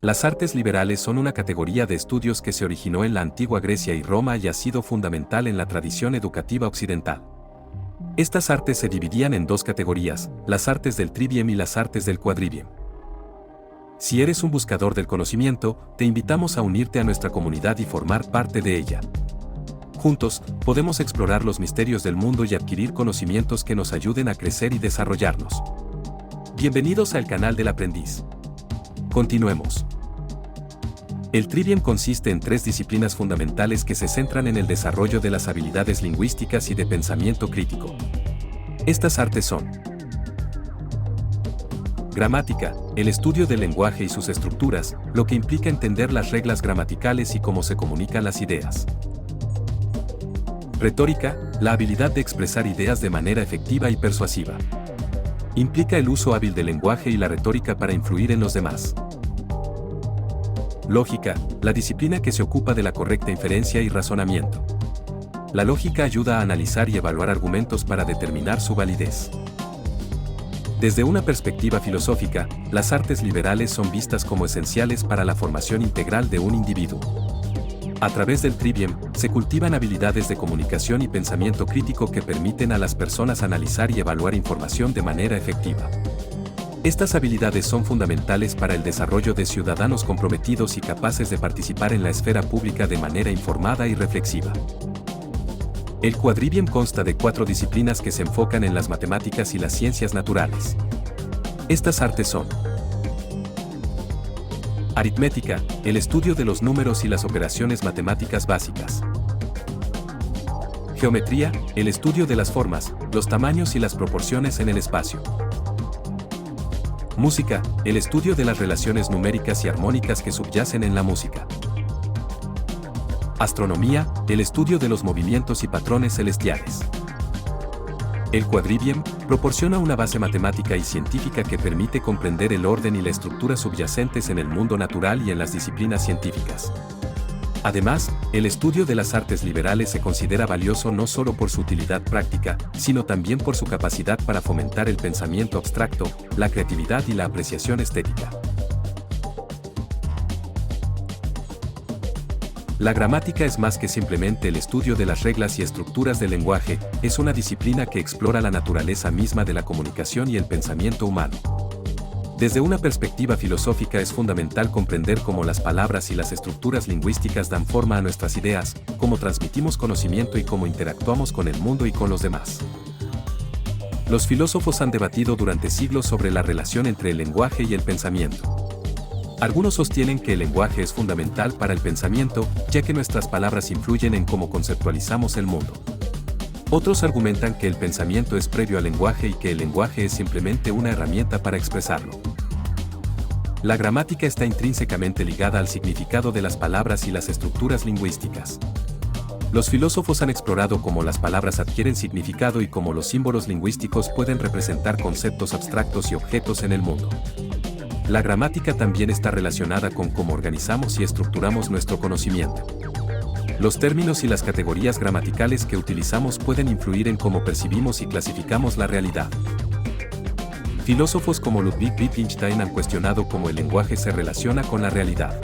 Las artes liberales son una categoría de estudios que se originó en la antigua Grecia y Roma y ha sido fundamental en la tradición educativa occidental. Estas artes se dividían en dos categorías, las artes del trivium y las artes del quadrivium. Si eres un buscador del conocimiento, te invitamos a unirte a nuestra comunidad y formar parte de ella. Juntos, podemos explorar los misterios del mundo y adquirir conocimientos que nos ayuden a crecer y desarrollarnos. Bienvenidos al canal del aprendiz. Continuemos. El trivium consiste en tres disciplinas fundamentales que se centran en el desarrollo de las habilidades lingüísticas y de pensamiento crítico. Estas artes son: gramática, el estudio del lenguaje y sus estructuras, lo que implica entender las reglas gramaticales y cómo se comunican las ideas. Retórica, la habilidad de expresar ideas de manera efectiva y persuasiva. Implica el uso hábil del lenguaje y la retórica para influir en los demás. Lógica, la disciplina que se ocupa de la correcta inferencia y razonamiento. La lógica ayuda a analizar y evaluar argumentos para determinar su validez. Desde una perspectiva filosófica, las artes liberales son vistas como esenciales para la formación integral de un individuo. A través del trivium, se cultivan habilidades de comunicación y pensamiento crítico que permiten a las personas analizar y evaluar información de manera efectiva. Estas habilidades son fundamentales para el desarrollo de ciudadanos comprometidos y capaces de participar en la esfera pública de manera informada y reflexiva. El quadrivium consta de 4 disciplinas que se enfocan en las matemáticas y las ciencias naturales. Estas artes son: aritmética, el estudio de los números y las operaciones matemáticas básicas. Geometría, el estudio de las formas, los tamaños y las proporciones en el espacio. Música, el estudio de las relaciones numéricas y armónicas que subyacen en la música. Astronomía, el estudio de los movimientos y patrones celestiales. El quadrivium proporciona una base matemática y científica que permite comprender el orden y la estructura subyacentes en el mundo natural y en las disciplinas científicas. Además, el estudio de las artes liberales se considera valioso no solo por su utilidad práctica, sino también por su capacidad para fomentar el pensamiento abstracto, la creatividad y la apreciación estética. La gramática es más que simplemente el estudio de las reglas y estructuras del lenguaje, es una disciplina que explora la naturaleza misma de la comunicación y el pensamiento humano. Desde una perspectiva filosófica es fundamental comprender cómo las palabras y las estructuras lingüísticas dan forma a nuestras ideas, cómo transmitimos conocimiento y cómo interactuamos con el mundo y con los demás. Los filósofos han debatido durante siglos sobre la relación entre el lenguaje y el pensamiento. Algunos sostienen que el lenguaje es fundamental para el pensamiento, ya que nuestras palabras influyen en cómo conceptualizamos el mundo. Otros argumentan que el pensamiento es previo al lenguaje y que el lenguaje es simplemente una herramienta para expresarlo. La gramática está intrínsecamente ligada al significado de las palabras y las estructuras lingüísticas. Los filósofos han explorado cómo las palabras adquieren significado y cómo los símbolos lingüísticos pueden representar conceptos abstractos y objetos en el mundo. La gramática también está relacionada con cómo organizamos y estructuramos nuestro conocimiento. Los términos y las categorías gramaticales que utilizamos pueden influir en cómo percibimos y clasificamos la realidad. Filósofos como Ludwig Wittgenstein han cuestionado cómo el lenguaje se relaciona con la realidad.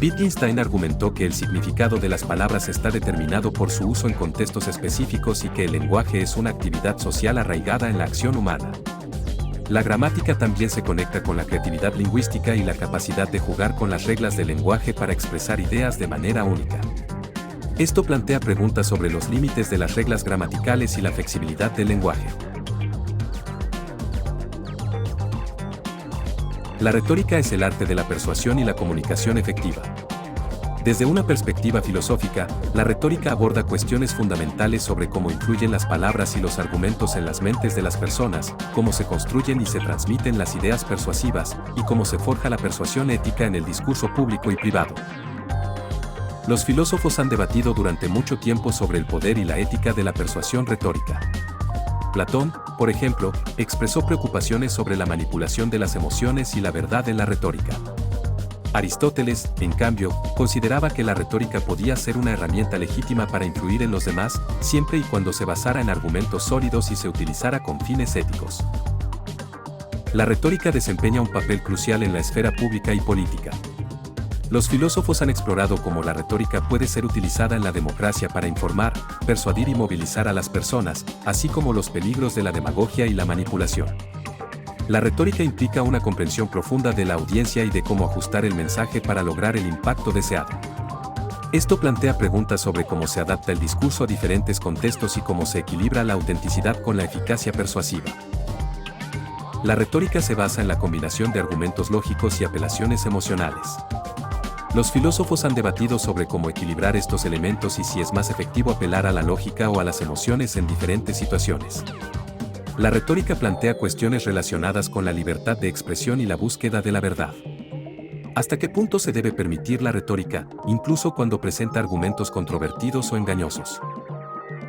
Wittgenstein argumentó que el significado de las palabras está determinado por su uso en contextos específicos y que el lenguaje es una actividad social arraigada en la acción humana. La gramática también se conecta con la creatividad lingüística y la capacidad de jugar con las reglas del lenguaje para expresar ideas de manera única. Esto plantea preguntas sobre los límites de las reglas gramaticales y la flexibilidad del lenguaje. La retórica es el arte de la persuasión y la comunicación efectiva. Desde una perspectiva filosófica, la retórica aborda cuestiones fundamentales sobre cómo influyen las palabras y los argumentos en las mentes de las personas, cómo se construyen y se transmiten las ideas persuasivas, y cómo se forja la persuasión ética en el discurso público y privado. Los filósofos han debatido durante mucho tiempo sobre el poder y la ética de la persuasión retórica. Platón, por ejemplo, expresó preocupaciones sobre la manipulación de las emociones y la verdad en la retórica. Aristóteles, en cambio, consideraba que la retórica podía ser una herramienta legítima para influir en los demás, siempre y cuando se basara en argumentos sólidos y se utilizara con fines éticos. La retórica desempeña un papel crucial en la esfera pública y política. Los filósofos han explorado cómo la retórica puede ser utilizada en la democracia para informar, persuadir y movilizar a las personas, así como los peligros de la demagogia y la manipulación. La retórica implica una comprensión profunda de la audiencia y de cómo ajustar el mensaje para lograr el impacto deseado. Esto plantea preguntas sobre cómo se adapta el discurso a diferentes contextos y cómo se equilibra la autenticidad con la eficacia persuasiva. La retórica se basa en la combinación de argumentos lógicos y apelaciones emocionales. Los filósofos han debatido sobre cómo equilibrar estos elementos y si es más efectivo apelar a la lógica o a las emociones en diferentes situaciones. La retórica plantea cuestiones relacionadas con la libertad de expresión y la búsqueda de la verdad. ¿Hasta qué punto se debe permitir la retórica, incluso cuando presenta argumentos controvertidos o engañosos?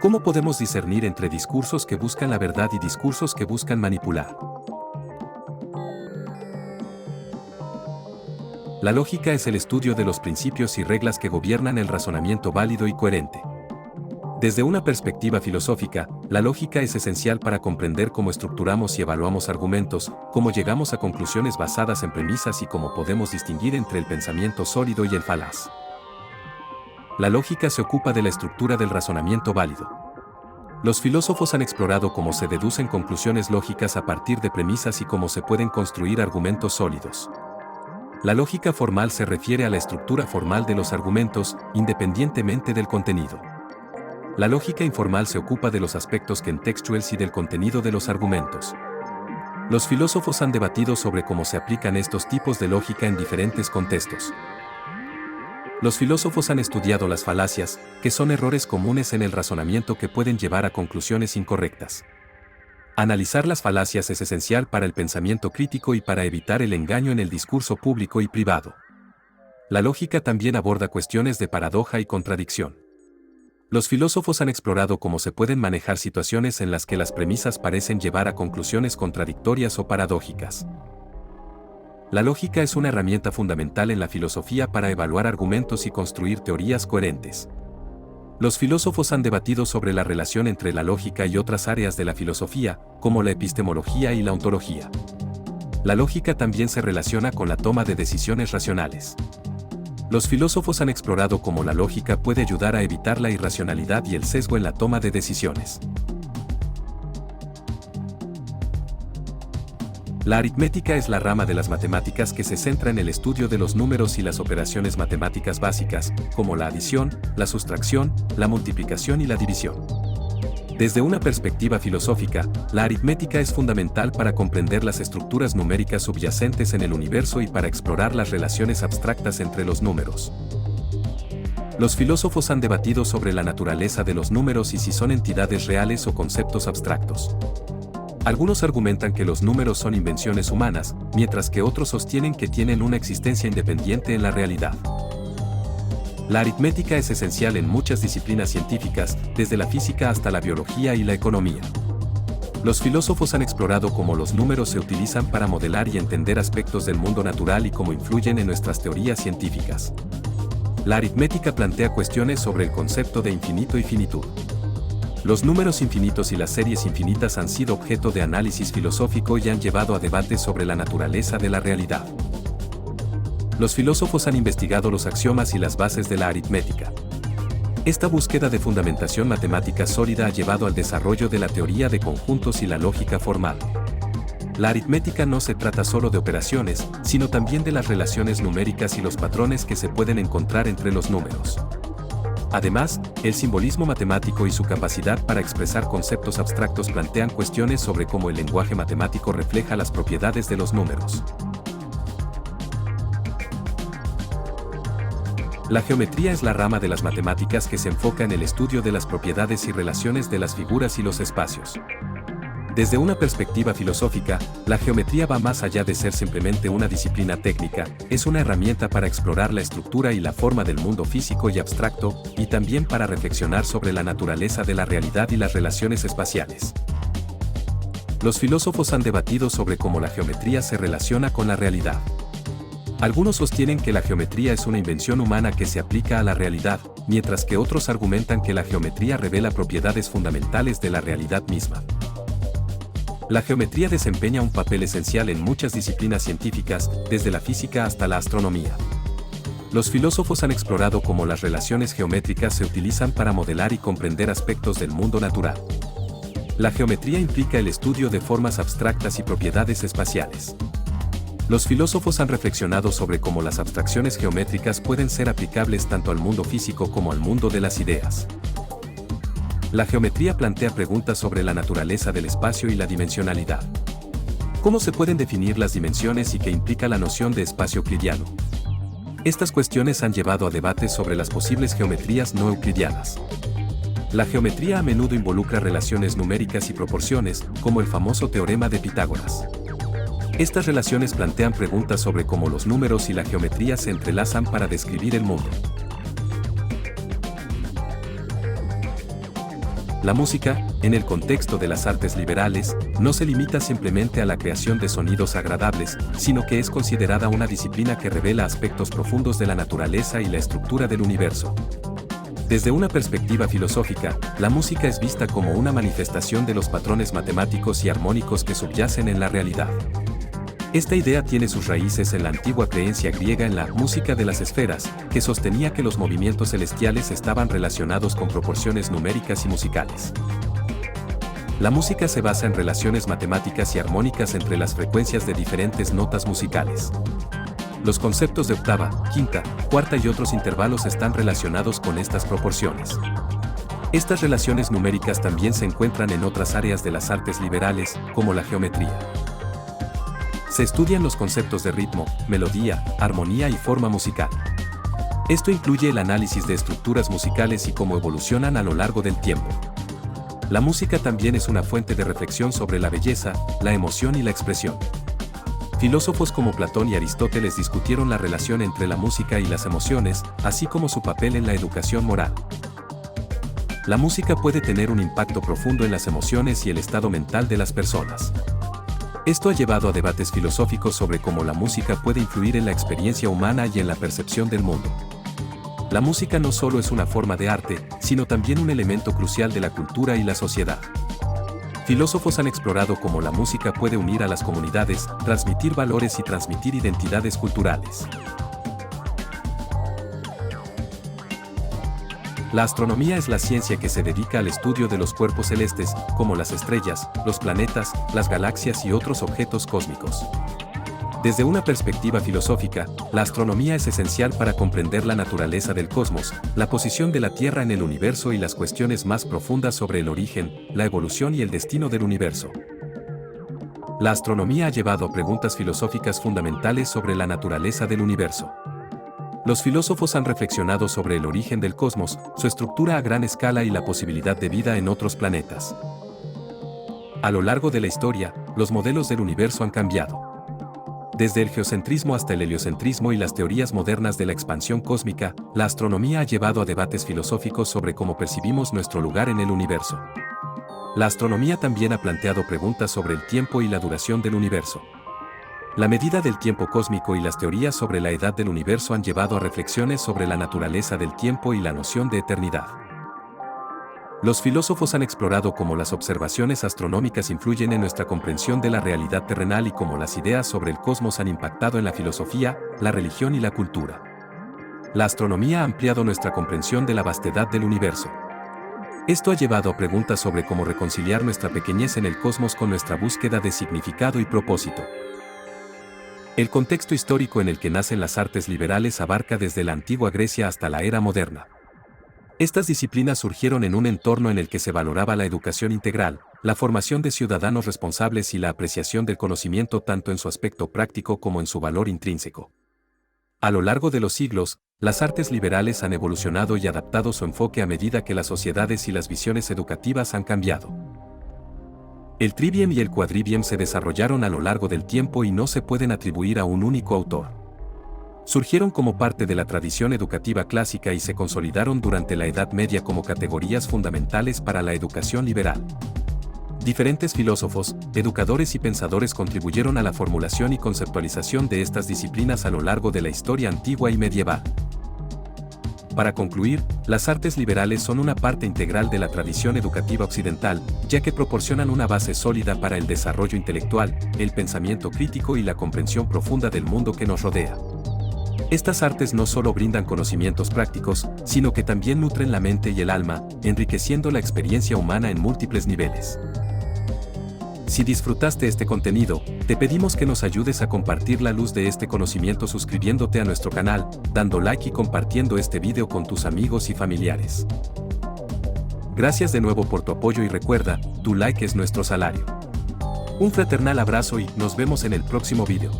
¿Cómo podemos discernir entre discursos que buscan la verdad y discursos que buscan manipular? La lógica es el estudio de los principios y reglas que gobiernan el razonamiento válido y coherente. Desde una perspectiva filosófica, la lógica es esencial para comprender cómo estructuramos y evaluamos argumentos, cómo llegamos a conclusiones basadas en premisas y cómo podemos distinguir entre el pensamiento sólido y el falaz. La lógica se ocupa de la estructura del razonamiento válido. Los filósofos han explorado cómo se deducen conclusiones lógicas a partir de premisas y cómo se pueden construir argumentos sólidos. La lógica formal se refiere a la estructura formal de los argumentos, independientemente del contenido. La lógica informal se ocupa de los aspectos contextuales y del contenido de los argumentos. Los filósofos han debatido sobre cómo se aplican estos tipos de lógica en diferentes contextos. Los filósofos han estudiado las falacias, que son errores comunes en el razonamiento que pueden llevar a conclusiones incorrectas. Analizar las falacias es esencial para el pensamiento crítico y para evitar el engaño en el discurso público y privado. La lógica también aborda cuestiones de paradoja y contradicción. Los filósofos han explorado cómo se pueden manejar situaciones en las que las premisas parecen llevar a conclusiones contradictorias o paradójicas. La lógica es una herramienta fundamental en la filosofía para evaluar argumentos y construir teorías coherentes. Los filósofos han debatido sobre la relación entre la lógica y otras áreas de la filosofía, como la epistemología y la ontología. La lógica también se relaciona con la toma de decisiones racionales. Los filósofos han explorado cómo la lógica puede ayudar a evitar la irracionalidad y el sesgo en la toma de decisiones. La aritmética es la rama de las matemáticas que se centra en el estudio de los números y las operaciones matemáticas básicas, como la adición, la sustracción, la multiplicación y la división. Desde una perspectiva filosófica, la aritmética es fundamental para comprender las estructuras numéricas subyacentes en el universo y para explorar las relaciones abstractas entre los números. Los filósofos han debatido sobre la naturaleza de los números y si son entidades reales o conceptos abstractos. Algunos argumentan que los números son invenciones humanas, mientras que otros sostienen que tienen una existencia independiente en la realidad. La aritmética es esencial en muchas disciplinas científicas, desde la física hasta la biología y la economía. Los filósofos han explorado cómo los números se utilizan para modelar y entender aspectos del mundo natural y cómo influyen en nuestras teorías científicas. La aritmética plantea cuestiones sobre el concepto de infinito y finitud. Los números infinitos y las series infinitas han sido objeto de análisis filosófico y han llevado a debates sobre la naturaleza de la realidad. Los filósofos han investigado los axiomas y las bases de la aritmética. Esta búsqueda de fundamentación matemática sólida ha llevado al desarrollo de la teoría de conjuntos y la lógica formal. La aritmética no se trata solo de operaciones, sino también de las relaciones numéricas y los patrones que se pueden encontrar entre los números. Además, el simbolismo matemático y su capacidad para expresar conceptos abstractos plantean cuestiones sobre cómo el lenguaje matemático refleja las propiedades de los números. La geometría es la rama de las matemáticas que se enfoca en el estudio de las propiedades y relaciones de las figuras y los espacios. Desde una perspectiva filosófica, la geometría va más allá de ser simplemente una disciplina técnica, es una herramienta para explorar la estructura y la forma del mundo físico y abstracto, y también para reflexionar sobre la naturaleza de la realidad y las relaciones espaciales. Los filósofos han debatido sobre cómo la geometría se relaciona con la realidad. Algunos sostienen que la geometría es una invención humana que se aplica a la realidad, mientras que otros argumentan que la geometría revela propiedades fundamentales de la realidad misma. La geometría desempeña un papel esencial en muchas disciplinas científicas, desde la física hasta la astronomía. Los filósofos han explorado cómo las relaciones geométricas se utilizan para modelar y comprender aspectos del mundo natural. La geometría implica el estudio de formas abstractas y propiedades espaciales. Los filósofos han reflexionado sobre cómo las abstracciones geométricas pueden ser aplicables tanto al mundo físico como al mundo de las ideas. La geometría plantea preguntas sobre la naturaleza del espacio y la dimensionalidad. ¿Cómo se pueden definir las dimensiones y qué implica la noción de espacio euclidiano? Estas cuestiones han llevado a debates sobre las posibles geometrías no euclidianas. La geometría a menudo involucra relaciones numéricas y proporciones, como el famoso teorema de Pitágoras. Estas relaciones plantean preguntas sobre cómo los números y la geometría se entrelazan para describir el mundo. La música, en el contexto de las artes liberales, no se limita simplemente a la creación de sonidos agradables, sino que es considerada una disciplina que revela aspectos profundos de la naturaleza y la estructura del universo. Desde una perspectiva filosófica, la música es vista como una manifestación de los patrones matemáticos y armónicos que subyacen en la realidad. Esta idea tiene sus raíces en la antigua creencia griega en la música de las esferas, que sostenía que los movimientos celestiales estaban relacionados con proporciones numéricas y musicales. La música se basa en relaciones matemáticas y armónicas entre las frecuencias de diferentes notas musicales. Los conceptos de octava, quinta, cuarta y otros intervalos están relacionados con estas proporciones. Estas relaciones numéricas también se encuentran en otras áreas de las artes liberales, como la geometría. Se estudian los conceptos de ritmo, melodía, armonía y forma musical. Esto incluye el análisis de estructuras musicales y cómo evolucionan a lo largo del tiempo. La música también es una fuente de reflexión sobre la belleza, la emoción y la expresión. Filósofos como Platón y Aristóteles discutieron la relación entre la música y las emociones, así como su papel en la educación moral. La música puede tener un impacto profundo en las emociones y el estado mental de las personas. Esto ha llevado a debates filosóficos sobre cómo la música puede influir en la experiencia humana y en la percepción del mundo. La música no solo es una forma de arte, sino también un elemento crucial de la cultura y la sociedad. Filósofos han explorado cómo la música puede unir a las comunidades, transmitir valores y transmitir identidades culturales. La astronomía es la ciencia que se dedica al estudio de los cuerpos celestes, como las estrellas, los planetas, las galaxias y otros objetos cósmicos. Desde una perspectiva filosófica, la astronomía es esencial para comprender la naturaleza del cosmos, la posición de la Tierra en el universo y las cuestiones más profundas sobre el origen, la evolución y el destino del universo. La astronomía ha llevado a preguntas filosóficas fundamentales sobre la naturaleza del universo. Los filósofos han reflexionado sobre el origen del cosmos, su estructura a gran escala y la posibilidad de vida en otros planetas. A lo largo de la historia, los modelos del universo han cambiado. Desde el geocentrismo hasta el heliocentrismo y las teorías modernas de la expansión cósmica, la astronomía ha llevado a debates filosóficos sobre cómo percibimos nuestro lugar en el universo. La astronomía también ha planteado preguntas sobre el tiempo y la duración del universo. La medida del tiempo cósmico y las teorías sobre la edad del universo han llevado a reflexiones sobre la naturaleza del tiempo y la noción de eternidad. Los filósofos han explorado cómo las observaciones astronómicas influyen en nuestra comprensión de la realidad terrenal y cómo las ideas sobre el cosmos han impactado en la filosofía, la religión y la cultura. La astronomía ha ampliado nuestra comprensión de la vastedad del universo. Esto ha llevado a preguntas sobre cómo reconciliar nuestra pequeñez en el cosmos con nuestra búsqueda de significado y propósito. El contexto histórico en el que nacen las artes liberales abarca desde la antigua Grecia hasta la era moderna. Estas disciplinas surgieron en un entorno en el que se valoraba la educación integral, la formación de ciudadanos responsables y la apreciación del conocimiento tanto en su aspecto práctico como en su valor intrínseco. A lo largo de los siglos, las artes liberales han evolucionado y adaptado su enfoque a medida que las sociedades y las visiones educativas han cambiado. El trivium y el quadrivium se desarrollaron a lo largo del tiempo y no se pueden atribuir a un único autor. Surgieron como parte de la tradición educativa clásica y se consolidaron durante la Edad Media como categorías fundamentales para la educación liberal. Diferentes filósofos, educadores y pensadores contribuyeron a la formulación y conceptualización de estas disciplinas a lo largo de la historia antigua y medieval. Para concluir, las artes liberales son una parte integral de la tradición educativa occidental, ya que proporcionan una base sólida para el desarrollo intelectual, el pensamiento crítico y la comprensión profunda del mundo que nos rodea. Estas artes no solo brindan conocimientos prácticos, sino que también nutren la mente y el alma, enriqueciendo la experiencia humana en múltiples niveles. Si disfrutaste este contenido, te pedimos que nos ayudes a compartir la luz de este conocimiento suscribiéndote a nuestro canal, dando like y compartiendo este video con tus amigos y familiares. Gracias de nuevo por tu apoyo y recuerda, tu like es nuestro salario. Un fraternal abrazo y nos vemos en el próximo video.